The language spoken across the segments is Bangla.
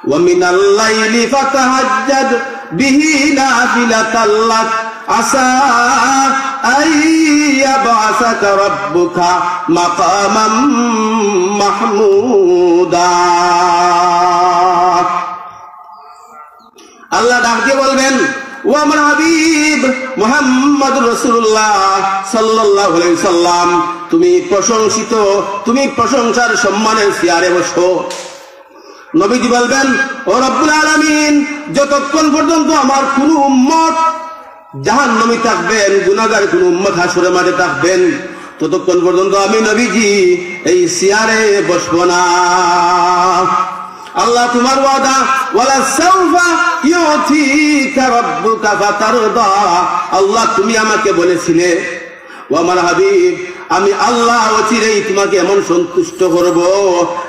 ওয়া মিনাল লাইলি ফাতাহাজ্জাদ বিহি নাফিলাতাল লাক আসা আইয়াবআসাকা রাব্বুকা মাকামাম মাহমুদা। আল্লাহ ডাক দিয়ে বলবেন, ও আমার হাবিব মুহাম্মদ রাসূলুল্লাহ সাল্লাল্লাহু আলাইহি সাল্লাম, তুমি প্রশংসিত, তুমি প্রশংসার সম্মানের চেয়ারে বসো। নবীজি বলবেন, ও রব্বুল আলামিন, যতক্ষণ পর্যন্ত আমার কোন উম্মত জাহান্নামী থাকবেন, গুনাহগার কোন উম্মত হাসরের মাঠে থাকবেন, ততক্ষণ পর্যন্ত আমি নবীজি এই চেয়ারে বসবো না। আল্লাহ তোমার ওয়াদা, ওয়ালা সাউফা ইউতিকা রাব্বুকা ফাতারদা। আল্লাহ তুমি আমাকে বলেছিলে, ও আমার হাবিব, আমি আল্লাহ অচিরেই তোমাকে এমন সন্তুষ্ট করব,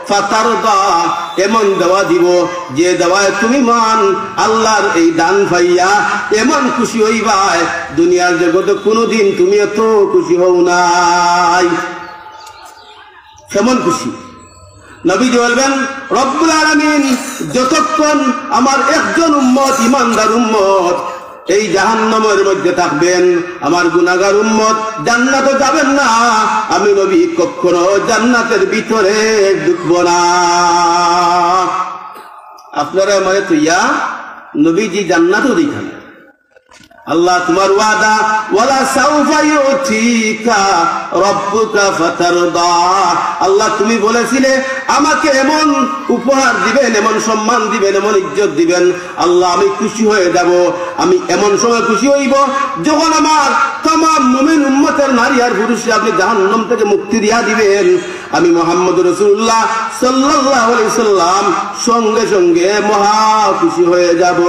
ফাতারদা, এমন দেওয়া দিব যে দেওয়ায় তুমি মান আল্লাহর এই দান পাইয়া এমন খুশি হইবা, দুনিয়ার জগতে কোনোদিন তুমি এত খুশি হও নাই। কেমন খুশি? নবীজি বলবেন, রব্বুল আলামিন, যতক্ষণ আমার একজন উম্মত, ইমানদার উম্মত এই জাহান্নামের মধ্যে থাকবেন, আমার গুনাহগার উম্মত জান্নাতে যাবেন না, আমি নবী কখনো জান্নাতের ভিতরে ঢুকব না। আপনারা মানে তুইয়া নবীজি জান্নাতও দেখান। আল্লাহ তোমার ওয়াদা, ওয়ালা সাউফা ইউতিকা রাব্বুকা ফাতারদা। আল্লাহ তুমি বলেছিলে আমাকে এমন উপহার দিবেন, এমন সম্মান দিবেন, এমন ইজ্জত দিবেন, আল্লাহ আমি খুশি হয়ে যাব। আমি এমন সময় খুশি হইব যখন আমার तमाम মুমিন উম্মতের নারী আর পুরুষকে আপনি জাহান্নাম থেকে মুক্তি দিয়া দিবেন। আমি মুহাম্মদ রাসূলুল্লাহ সাল্লাল্লাহু আলাইহি সাল্লাম সঙ্গে সঙ্গে মহা খুশি হয়ে যাব।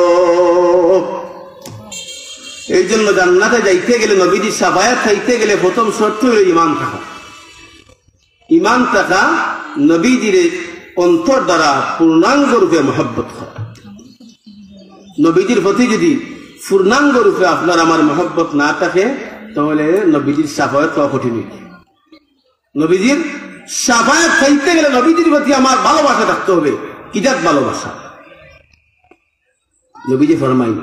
এই জন্য জান্নাতে যাইতে গেলে, নবীজির শাফায়াত খাইতে গেলে প্রথম শর্ত হলো ঈমান থাকা। ঈমান থাকা, নবীজির অন্তর দ্বারা পূর্ণাঙ্গ রূপে মহব্বত করা। নবীজির প্রতি যদি পূর্ণাঙ্গ রূপে আপনার আমার মহব্বত না থাকে, তাহলে নবীজির শাফায়াত পাওয়া কঠিন। নবীজির শাফায়াত খাইতে গেলে নবীজির প্রতি আমার ভালোবাসা থাকতে হবে। কিজাত ভালোবাসা? নবীজি ফরমাই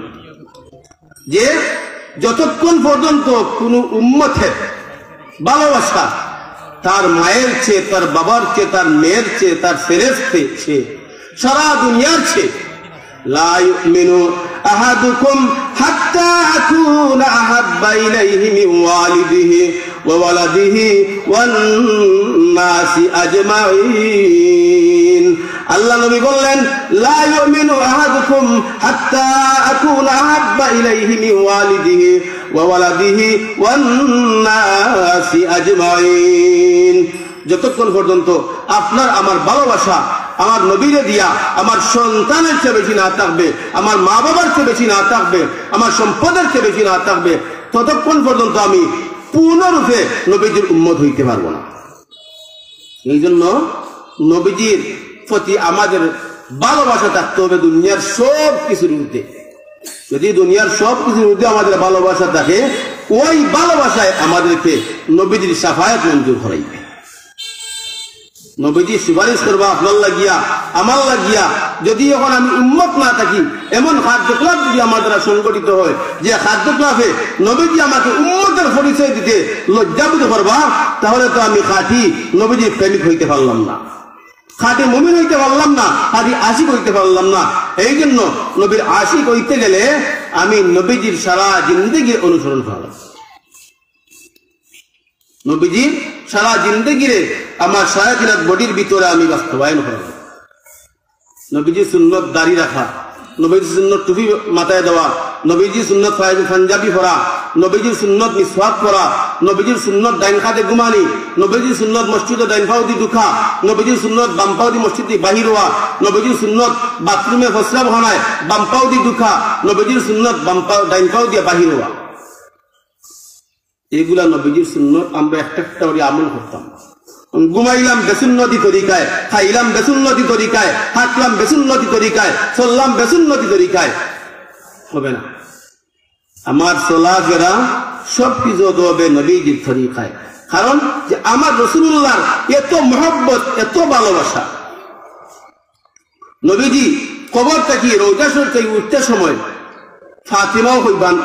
যে যতক্ষণ পর্যন্ত কোন উম্মতের ভালোবাসা তার মায়ের চেয়ে, তার বাবার চেয়ে, তার মেয়ের চেয়ে, তার ছেলের চেয়ে, সারা দুনিয়ার চেয়ে, লা ইউমিনু আহাদুকুম হাত্তা আকুনা আহাব্বা ইলাইহি মিন ওয়ালিদিহি ওয়া ওয়ালাদিহি ওয়ান নাসি আজমাইন। আল্লাহ নবী বললেন, লা ইউমিনু আহাদুকুম হাত্তা আকুনা আহাব্বা ইলাইহি মিন ওয়ালিদিহি ওয়া ওয়ালাদিহি ওয়ান নাসি আজমাইন। যতক্ষণ পর্যন্ত আপনার আমার ভালোবাসা আমার নবীরে দিয়া আমার সন্তানের চেয়ে বেশি না থাকবে, আমার মা বাবার চেয়ে বেশি না থাকবে, আমার সম্পদের চেয়ে বেশি না থাকবে, ততক্ষণ পর্যন্ত আমি পূর্ণরূপে নবীজির উম্মত হইতে পারবো না। এই জন্য নবীজির প্রতি আমাদের ভালোবাসা থাকতে হবে দুনিয়ার সব কিছুর ঊর্ধ্বে। যদি দুনিয়ার সব কিছুর ঊর্ধ্বে আমাদের ভালোবাসা থাকে, ওই ভালোবাসায় আমাদেরকে নবীজির শাফায়াত মঞ্জুর করাইবে। নবীজি সুপারিশ করবা আপনার লাগিয়া, আমার লাগিয়া। যদি এখন আমি উম্মত না থাকি, এমন খাদ্যক্লাব যদি আমার দ্বারা সংগঠিত হয় যে খাদ্যক্লাবে নবীজি আমাকে উম্মতের পরিচয় দিতে লজ্জাবোধ করবা, তাহলে তো আমি খাঁটি নবীজির প্রেমিক হইতে পারলাম না, খাঁটি মুমিন হইতে পারলাম না, খাঁটি আশিক হইতে পারলাম না। এই জন্য নবীর আশিক হইতে গেলে আমি নবীজির সারা জিন্দেগি অনুসরণ করলাম। নবীজির সারা জিন্দেগিরে আমার সারাদিনের বডির ভিতরে আমি বাস্তবায়ন করব। নবীজির সুন্নত দাড়ি রাখা, নবীজির সুন্নত টুপি মাথায় দেওয়া, নবীজির সুন্নত পাঞ্জাবি পরা, নবীজির সুন্নত মিসওয়াক করা, নবীজির সুন্নত ডাইন খাতে ঘুমানি, নবীজির সুন্নত মসজিদে ডাইন পাও দি ঢুকা, নবীজির সুন্নত বাম পাও দি মসজিদ দি বাহির হওয়া, নবীজির সুন্নত বাথরুমে প্রস্রাব হনায় বাম পাও দি ঢুকা, নবীজির সুন্নত বাম পাও ডাইন পাও দিয়ে বাহির হওয়া। এগুলা নবীজির সুন্নত আমরা একটা একটা করে আমল করতাম। ঘুমাইলাম বেসুন্নতি তরিকায়, খাইলাম বেসুন্নতি তরিকায়, হাঁটলাম বেসুন্নতি তরিকায়, চললাম বেসুন্নতি তরিকায়, হবে না। আমার চলাফেরা সবকিছু হবে নবীজির তরিকায়। কারণ যে আমার রাসূলুল্লাহর এত মহব্বত, এত ভালোবাসা। নবীজি কবর থেকে রোজা শরীফ থেকে উঠতে সময় ফাতিমাও হইবান